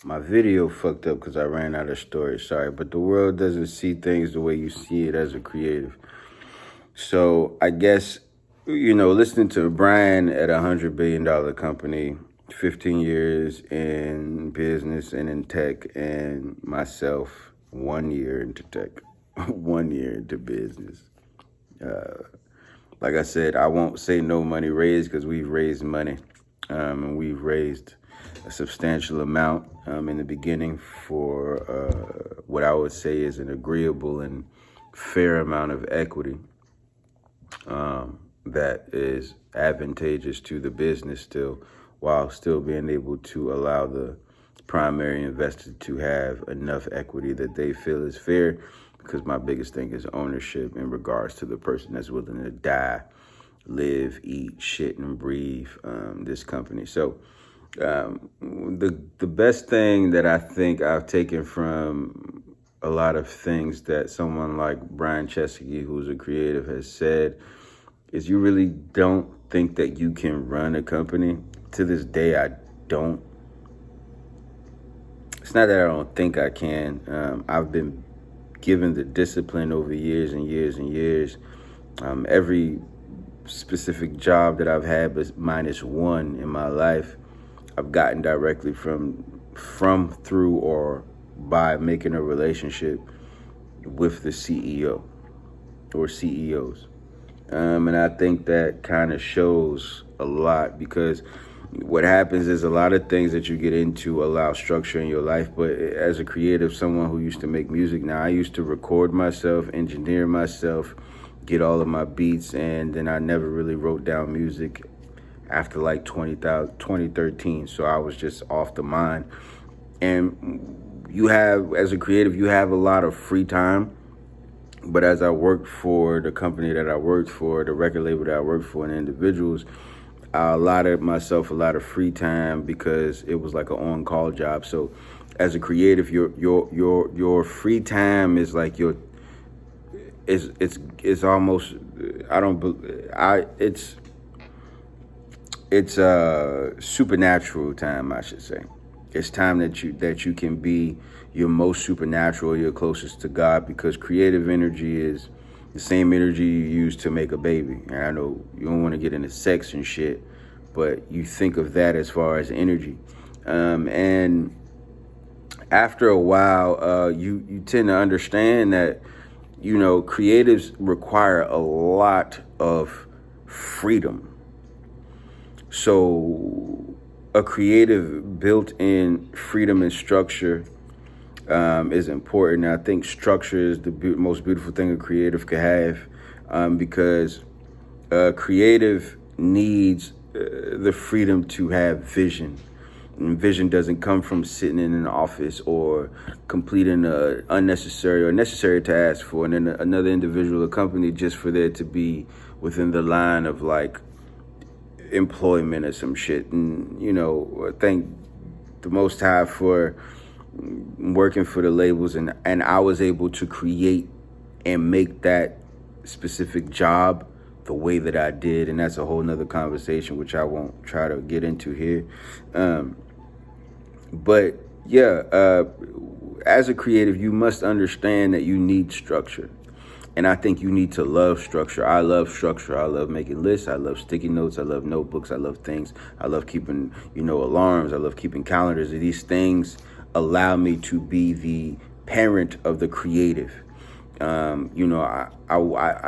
My video fucked up because I ran out of storage. Sorry, but the world doesn't see things the way you see it as a creative. So I guess, listening to Brian at $100 billion company, 15 years in business and in tech, and myself 1 year into tech, 1 year into business. Like I said, I won't say no money raised because we've raised money, and we've raised a substantial amount in the beginning for what I would say is an agreeable and fair amount of equity that is advantageous to the business still, while still being able to allow the primary investor to have enough equity that they feel is fair, because my biggest thing is ownership in regards to the person that's willing to die, live, eat, shit, and breathe this company. So the best thing that I think I've taken from a lot of things that someone like Brian Chesky, who's a creative, has said is you really don't think that you can run a company. To this day, I don't. It's not that I don't think I can. I've been given the discipline over years and years and years. Every specific job that I've had, but minus one in my life, I've gotten directly from, through, or by making a relationship with the CEO or CEOs. And I think that kind of shows a lot, because what happens is a lot of things that you get into allow structure in your life. But as a creative, someone who used to make music, now I used to record myself, engineer myself, get all of my beats, and then I never really wrote down music after like 2013. So I was just off the mind. And you have, as a creative, you have a lot of free time. But as I worked for the company that I worked for, the record label that I worked for, and individuals, I allotted myself a lot of free time because it was like an on-call job. So as a creative, your free time is like it's almost, it's supernatural time, I should say. It's time that you can be your most supernatural, your closest to God, because creative energy is the same energy you use to make a baby. And I know you don't want to get into sex and shit, but you think of that as far as energy. And after a while, you tend to understand that, creatives require a lot of freedom. So a creative built-in freedom and structure is important. I think structure is the most beautiful thing a creative could have, because a creative needs the freedom to have vision. And vision doesn't come from sitting in an office or completing a unnecessary or necessary task for another individual or company just for there to be within the line of like employment or some shit. And I thank the Most High for working for the labels, and I was able to create and make that specific job the way that I did. And that's a whole nother conversation, which I won't try to get into here. But yeah, as a creative, you must understand that you need structure. And I think you need to love structure. I love structure. I love making lists. I love sticky notes. I love notebooks. I love things. I love keeping, alarms. I love keeping calendars. These things allow me to be the parent of the creative. I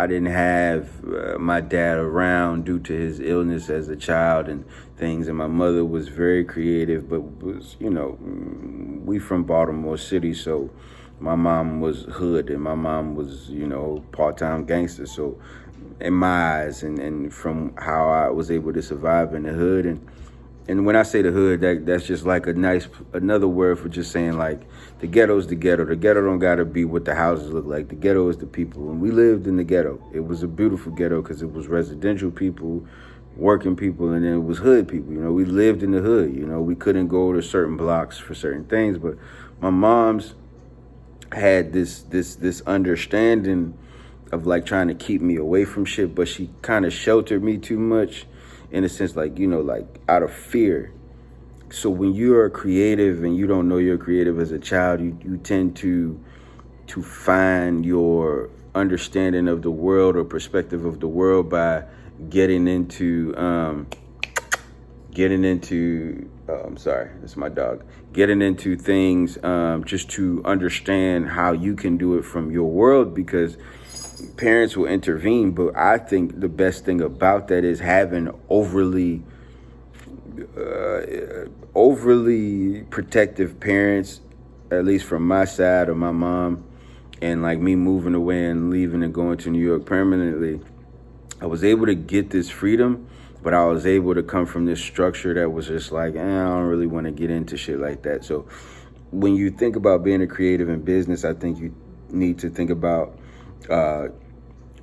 didn't have my dad around due to his illness as a child and things. And my mother was very creative, but was, we from Baltimore City, so my mom was hood and my mom was, part-time gangster. So in my eyes, and from how I was able to survive in the hood, and when I say the hood, that's just like another word for just saying like the ghetto's the ghetto. The ghetto don't gotta be what the houses look like. The ghetto is the people. And we lived in the ghetto. It was a beautiful ghetto because it was residential people, working people, and then it was hood people. We lived in the hood. We couldn't go to certain blocks for certain things, but my mom's had this understanding of like trying to keep me away from shit, but she kind of sheltered me too much in a sense, like, like out of fear So when you are creative and you don't know you're creative as a child, you tend to find your understanding of the world or perspective of the world by getting into I'm sorry, it's my dog. Getting into things just to understand how you can do it from your world, because parents will intervene. But I think the best thing about that is having overly protective parents, at least from my side or my mom, and like me moving away and leaving and going to New York permanently. I was able to get this freedom, but I was able to come from this structure that was just like, I don't really want to get into shit like that. So when you think about being a creative in business, I think you need to think about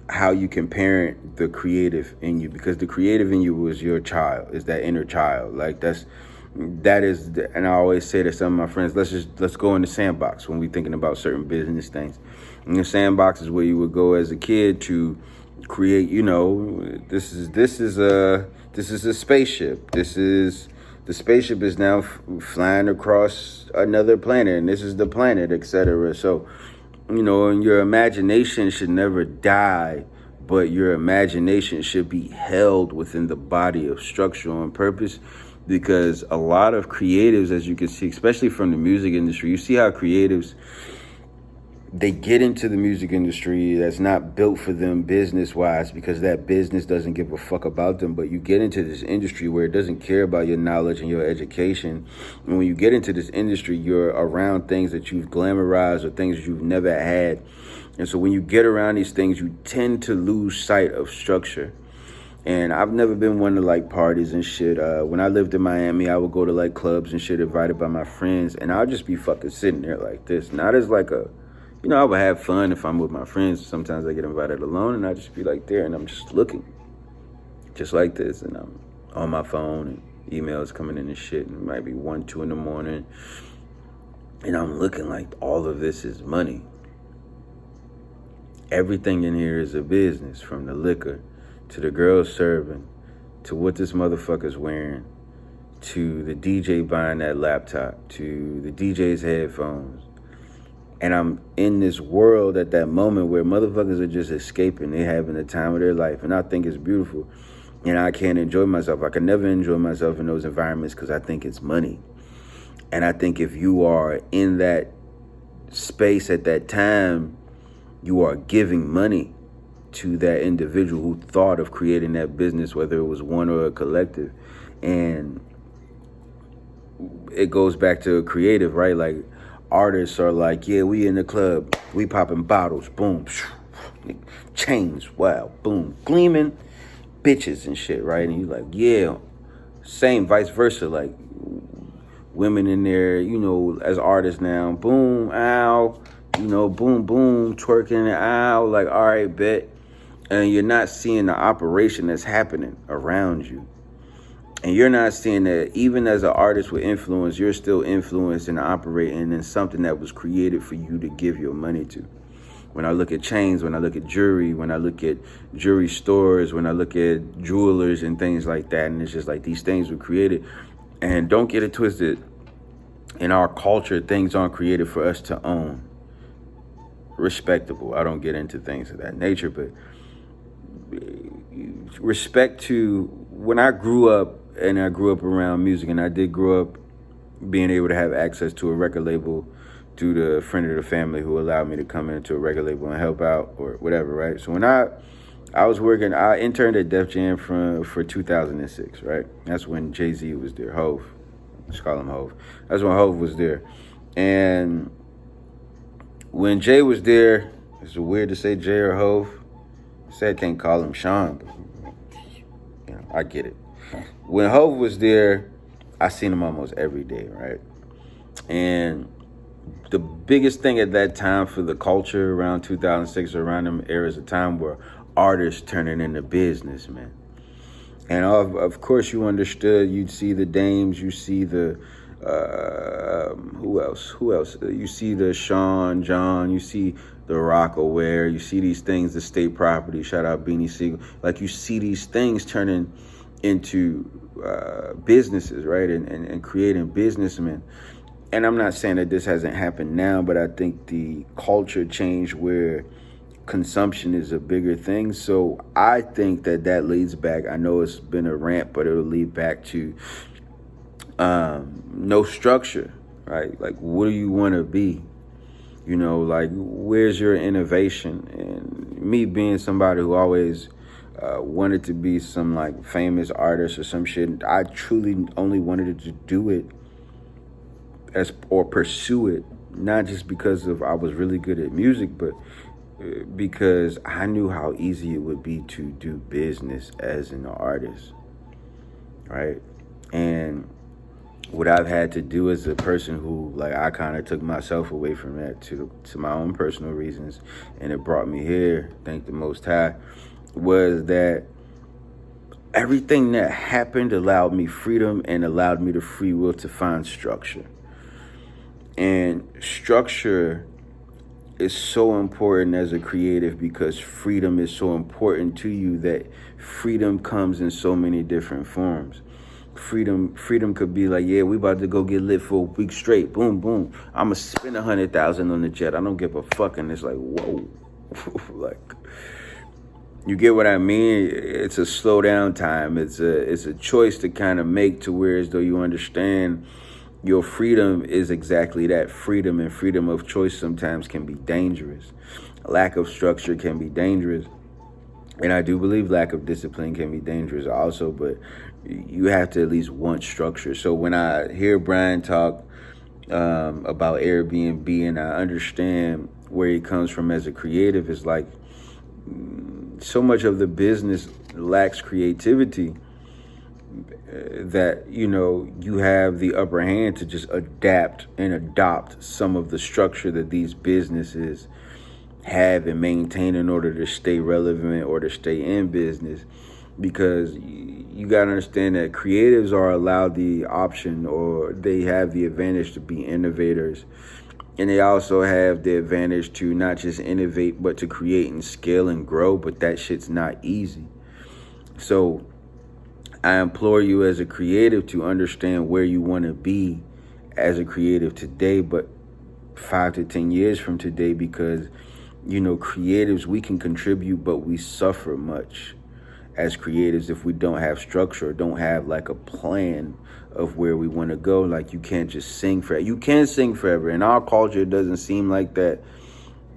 how you can parent the creative in you, because the creative in you was your child, is that inner child. Like and I always say to some of my friends, let's go in the sandbox when we're thinking about certain business things. And the sandbox is where you would go as a kid to create, this is a spaceship. The spaceship is now flying across another planet, and this is the planet, etc. So, and your imagination should never die, but your imagination should be held within the body of structure on purpose. Because a lot of creatives, as you can see, especially from the music industry, you see how creatives, they get into the music industry that's not built for them business-wise, because that business doesn't give a fuck about them. But you get into this industry where it doesn't care about your knowledge and your education. And when you get into this industry, you're around things that you've glamorized or things that you've never had. And so when you get around these things, you tend to lose sight of structure. And I've never been one to like parties and shit. When I lived in Miami, I would go to like clubs and shit invited by my friends, and I'll just be fucking sitting there like this. Not as like I would have fun if I'm with my friends. Sometimes I get invited alone, and I just be like there, and I'm just looking, just like this, and I'm on my phone, and emails coming in and shit, and it might be 1, 2 in the morning, and I'm looking like all of this is money. Everything in here is a business, from the liquor to the girls serving, to what this motherfucker's wearing, to the DJ buying that laptop, to the DJ's headphones. And I'm in this world at that moment where motherfuckers are just escaping. They're having the time of their life. And I think it's beautiful. And I can't enjoy myself. I can never enjoy myself in those environments because I think it's money. And I think if you are in that space at that time, you are giving money to that individual who thought of creating that business, whether it was one or a collective. And it goes back to creative, right? Like, artists are like, yeah, we in the club, we popping bottles, boom, chains, wow, boom, gleaming, bitches and shit, right? And you like, yeah, same, vice versa, like women in there, as artists now, boom, ow, boom, boom, twerking, ow, like, all right, bet. And you're not seeing the operation that's happening around you. And you're not seeing that even as an artist with influence, you're still influenced and operating in something that was created for you to give your money to. When I look at chains, when I look at jewelry, when I look at jewelry stores, when I look at jewelers and things like that, and it's just like these things were created. And don't get it twisted. In our culture, things aren't created for us to own. Respectable. I don't get into things of that nature, but respect to when I grew up, and I grew up around music, and I did grow up being able to have access to a record label due to a friend of the family who allowed me to come into a record label and help out or whatever, right? So when I was working, I interned at Def Jam for 2006, right? That's when Jay-Z was there, Hov. Let's call him Hov. That's when Hov was there. And when Jay was there, it's weird to say Jay or Hov. I said I can't call him Sean, but I get it. When Hov was there, I seen him almost every day, right? And the biggest thing at that time for the culture around 2006, around them eras of time, were artists turning into business, man. And of course you understood, you'd see the Dames, you see the, who else? You see the Sean, John, you see the Rockaware, you see these things, the State Property, shout out Beanie Siegel. Like, you see these things turning into businesses, right? And creating businessmen. And I'm not saying that this hasn't happened now, but I think the culture changed where consumption is a bigger thing. So I think that leads back. I know it's been a rant, but it'll lead back to no structure, right? Like, what do you want to be? You know, like, where's your innovation? And me being somebody who always wanted to be some like famous artist or some shit, I truly only wanted to do it or pursue it, not just because of I was really good at music, but because I knew how easy it would be to do business as an artist, right? And what I've had to do as a person who, like, I kind of took myself away from that to my own personal reasons, and it brought me here, thank the Most High, was that everything that happened allowed me freedom and allowed me the free will to find structure. And structure is so important as a creative because freedom is so important to you, that freedom comes in so many different forms. Freedom could be like, yeah, we about to go get lit for a week straight. Boom, boom. I'ma spend 100,000 on the jet. I don't give a fuck. And it's like, whoa. Like, you get what I mean? It's a slow down time. It's a choice to kind of make to where as though you understand your freedom is exactly that, freedom, and freedom of choice sometimes can be dangerous. Lack of structure can be dangerous. And I do believe lack of discipline can be dangerous also, but you have to at least want structure. So when I hear Brian talk about Airbnb, and I understand where he comes from as a creative, is like so much of the business lacks creativity that, you know, you have the upper hand to just adapt and adopt some of the structure that these businesses have and maintain in order to stay relevant or to stay in business. Because you got to understand that creatives are allowed the option, or they have the advantage to be innovators. And they also have the advantage to not just innovate, but to create and scale and grow. But that shit's not easy. So I implore you as a creative to understand where you want to be as a creative today, but 5 to 10 years from today, because, you know, creatives, we can contribute, but we suffer much as creatives if we don't have structure, don't have like a plan of where we want to go. Like, you can't just sing forever. You can sing forever. In our culture, it doesn't seem like that.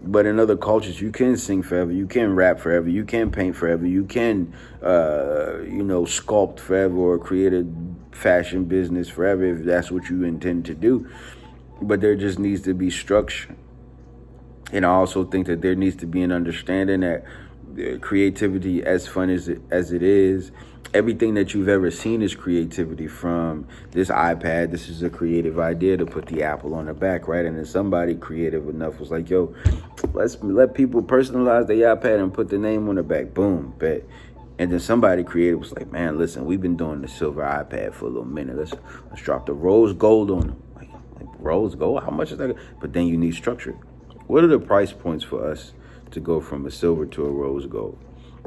But in other cultures, you can sing forever. You can rap forever. You can paint forever. You can, sculpt forever, or create a fashion business forever if that's what you intend to do. But there just needs to be structure. And I also think that there needs to be an understanding that creativity, as fun as it is, everything that you've ever seen is creativity. From this iPad, this is a creative idea to put the Apple on the back, right? And then somebody creative enough was like, yo, let's let people personalize the iPad and put the name on the back. Boom, bet. And then somebody creative was like, man, listen, we've been doing the silver iPad for a little minute. Let's drop the rose gold on them. Like rose gold? How much is that? But then you need structure. What are the price points for us to go from a silver to a rose gold,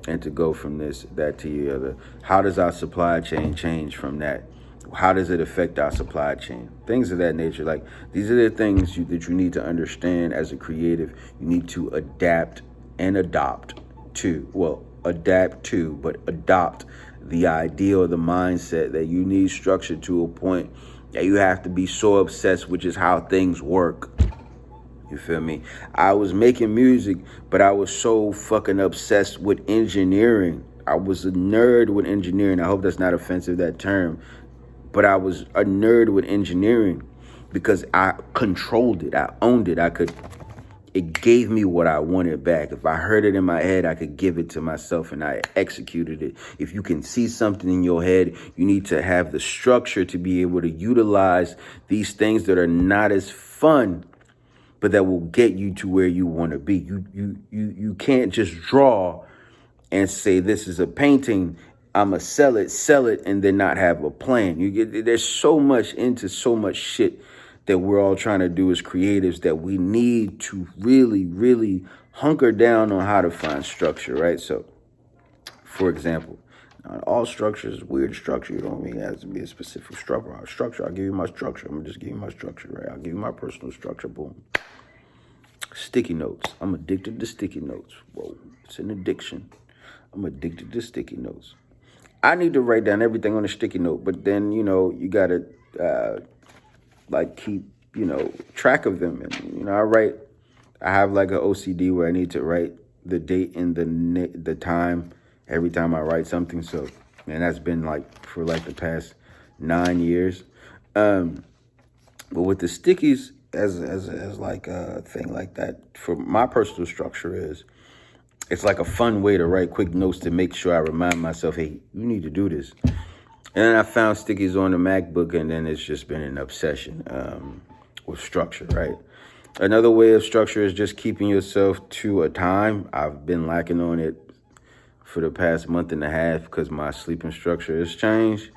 and to go from this, that to the other? How does our supply chain change from that? How does it affect our supply chain? Things of that nature. Like, these are the things that you need to understand as a creative. You need to adapt and adopt to, but adopt the idea or the mindset that you need structure to a point that you have to be so obsessed, which is how things work. You feel me? I was making music, but I was so fucking obsessed with engineering. I was a nerd with engineering. I hope that's not offensive, that term. But I was a nerd with engineering because I controlled it. I owned it. It gave me what I wanted back. If I heard it in my head, I could give it to myself, and I executed it. If you can see something in your head, you need to have the structure to be able to utilize these things that are not as fun, but that will get you to where you want to be. You can't just draw and say, this is a painting, I'ma sell it, and then not have a plan. There's so much into so much shit that we're all trying to do as creatives, that we need to really, really hunker down on how to find structure, right? So, for example, All structure is weird structure. You know what I mean? It has to be a specific structure. I'll give you my structure. I'm gonna just give you my structure, right? I'll give you my personal structure. Boom. Sticky notes. I'm addicted to sticky notes. Whoa, it's an addiction. I'm addicted to sticky notes. I need to write down everything on a sticky note, but then, you gotta keep, track of them. And, I have like an OCD where I need to write the date and the time every time I write something. So, man, that's been like for like the past 9 years. But with the stickies, as like a thing like that, for my personal structure it's like a fun way to write quick notes to make sure I remind myself, hey, you need to do this. And then I found stickies on the MacBook, and then it's just been an obsession with structure, right? Another way of structure is just keeping yourself to a time. I've been lacking on it for the past month and a half because my sleeping structure has changed.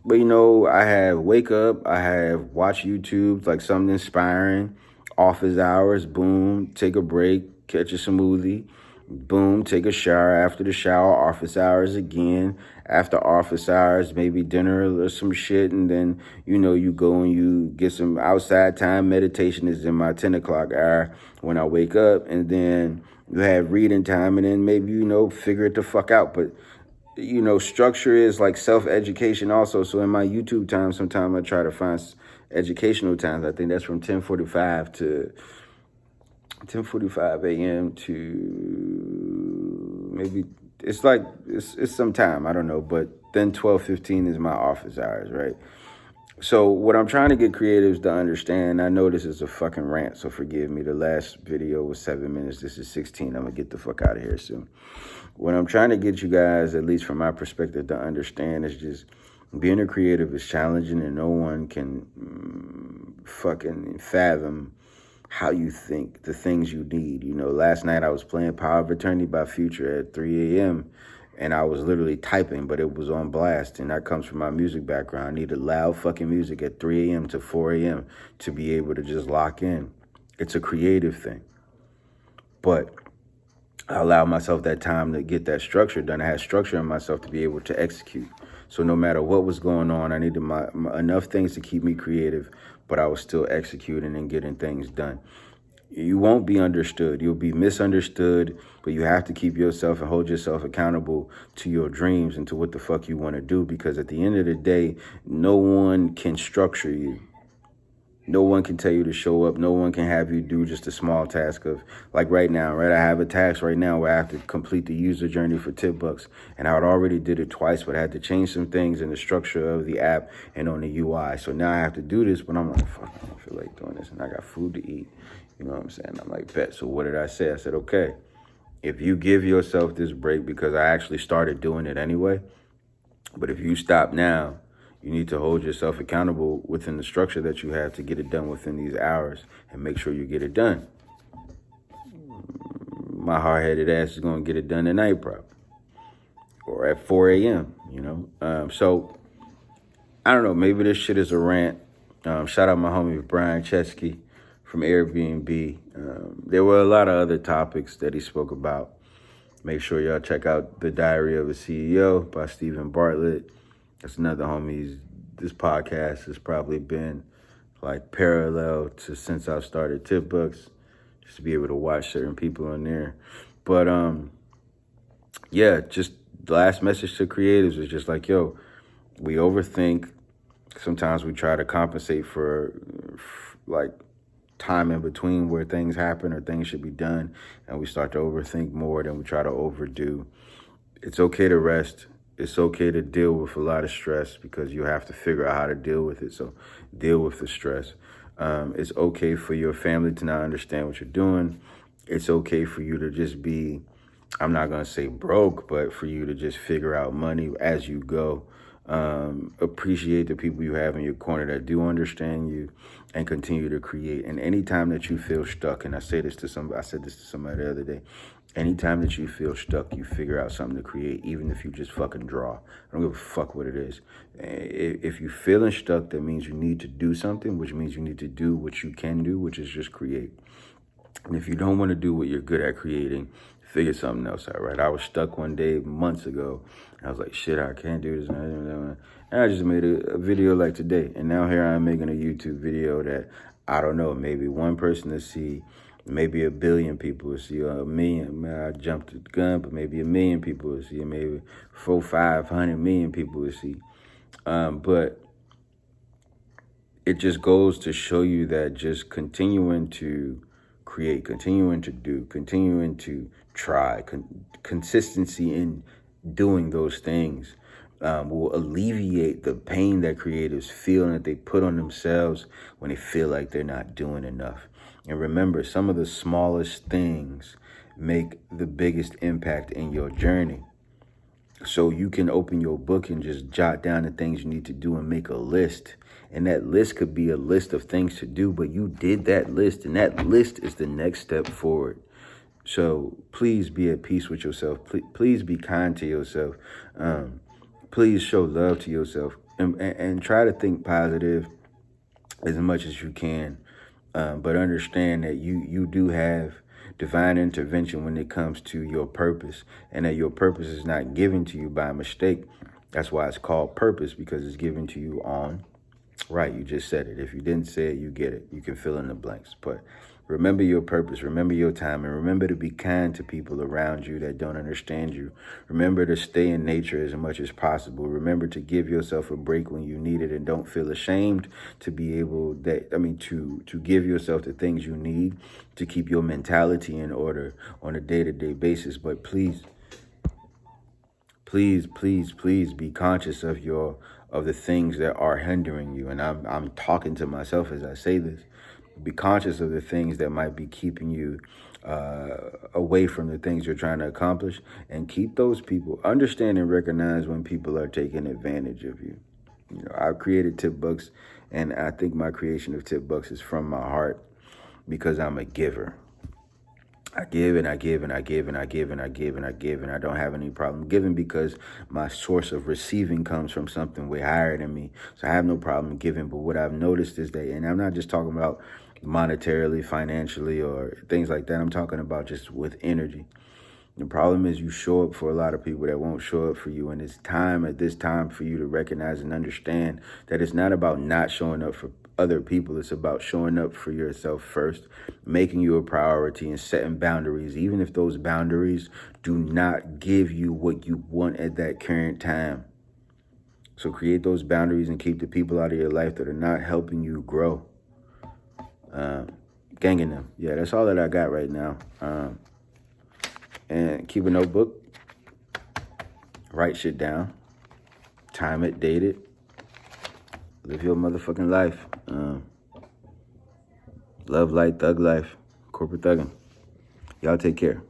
But, I have wake up, I have watch YouTube, like something inspiring, office hours, boom, take a break, catch a smoothie, boom, take a shower. After the shower, office hours again. After office hours, maybe dinner or some shit. And then, you go and you get some outside time. Meditation is in my 10 o'clock hour when I wake up. And then you have reading time. And then maybe, figure it the fuck out. But, structure is like self-education also. So in my YouTube time, sometimes I try to find educational times. I think that's from 10:45 to 10:45 a.m. to maybe it's some time, I don't know, but then 12:15 is my office hours, right? So what I'm trying to get creatives to understand, I know this is a fucking rant, so forgive me. The last video was 7 minutes. This is 16. I'm gonna get the fuck out of here soon. What I'm trying to get you guys, at least from my perspective, to understand is just being a creative is challenging, and no one can fucking fathom how you think, the things you need. Last night I was playing Power of Attorney by Future at 3 a.m. and I was literally typing, but it was on blast, and that comes from my music background. I needed loud fucking music at 3 a.m. to 4 a.m. to be able to just lock in. It's a creative thing. But I allowed myself that time to get that structure done. I had structure in myself to be able to execute. So no matter what was going on, I needed enough things to keep me creative, but I was still executing and getting things done. You won't be understood. You'll be misunderstood, but you have to keep yourself and hold yourself accountable to your dreams and to what the fuck you want to do, because at the end of the day, no one can structure you. No one can tell you to show up. No one can have you do just a small task of, like right now, right? I have a task right now where I have to complete the user journey for TipBux. And I had already did it twice, but I had to change some things in the structure of the app and on the UI. So now I have to do this, but I'm like, fuck, I don't feel like doing this. And I got food to eat. You know what I'm saying? I'm like, bet. So what did I say? I said, okay, if you give yourself this break, because I actually started doing it anyway, but if you stop now, you need to hold yourself accountable within the structure that you have to get it done within these hours and make sure you get it done. My hard-headed ass is going to get it done tonight probably, or at 4 a.m., So, I don't know, maybe this shit is a rant. Shout out my homie Brian Chesky from Airbnb. There were a lot of other topics that he spoke about. Make sure y'all check out The Diary of a CEO by Stephen Bartlett. That's another homie. This podcast has probably been like parallel to since I started TipBux, just to be able to watch certain people on there. But yeah, just the last message to creatives is just like, yo, we overthink. Sometimes we try to compensate for like time in between where things happen or things should be done, and we start to overthink more than we try to overdo. It's okay to rest. It's okay to deal with a lot of stress, because you have to figure out how to deal with it. So deal with the stress. It's okay for your family to not understand what you're doing. It's okay for you to just be, I'm not going to say broke, but for you to just figure out money as you go. Appreciate the people you have in your corner that do understand you, and continue to create. And anytime that you feel stuck, and I said this to somebody the other day, anytime that you feel stuck, you figure out something to create, even if you just fucking draw. I don't give a fuck what it is. If you're feeling stuck, that means you need to do something, which means you need to do what you can do, which is just create. And if you don't want to do what you're good at creating, figure something else out, right? I was stuck one day months ago. I was like, shit, I can't do this. And I just made a video like today. And now here I'm making a YouTube video that, I don't know, maybe one person to see, maybe 1 billion people will see, or 1 million. Man, I jumped the gun, but maybe 1 million people will see, maybe 500 million people will see. But it just goes to show you that just continuing to create, continuing to do, continuing to try, consistency in doing those things will alleviate the pain that creatives feel and that they put on themselves when they feel like they're not doing enough. And remember, some of the smallest things make the biggest impact in your journey. So you can open your book and just jot down the things you need to do and make a list. And that list could be a list of things to do, but you did that list, and that list is the next step forward. So please be at peace with yourself. Please be kind to yourself. Please show love to yourself, and try to think positive as much as you can. But understand that you do have divine intervention when it comes to your purpose, and that your purpose is not given to you by mistake. That's why it's called purpose, because it's given to you on, right, you just said it. If you didn't say it, you get it. You can fill in the blanks. But remember your purpose, remember your time, and remember to be kind to people around you that don't understand you. Remember to stay in nature as much as possible. Remember to give yourself a break when you need it, and don't feel ashamed to be able to give yourself the things you need to keep your mentality in order on a day-to-day basis. But please be conscious of the things that are hindering you. And I'm talking to myself as I say this. Be conscious of the things that might be keeping you away from the things you're trying to accomplish, and keep those people. Understand and recognize when people are taking advantage of you. You know, I've created TipBux, and I think my creation of TipBux is from my heart, because I'm a giver. I give and I give and I give and I give and I give and I give, and I don't have any problem giving, because my source of receiving comes from something way higher than me. So I have no problem giving. But what I've noticed is that, and I'm not just talking about monetarily, financially, or things like that. I'm talking about just with energy. The problem is you show up for a lot of people that won't show up for you. And it's time at this time for you to recognize and understand that it's not about not showing up for other people. It's about showing up for yourself first, making you a priority, and setting boundaries, even if those boundaries do not give you what you want at that current time. So create those boundaries and keep the people out of your life that are not helping you grow. Ganging them. Yeah, that's all that I got right now. And keep a notebook. Write shit down. Time it, date it. Live your motherfucking life. Love life, thug life, corporate thugging. Y'all take care.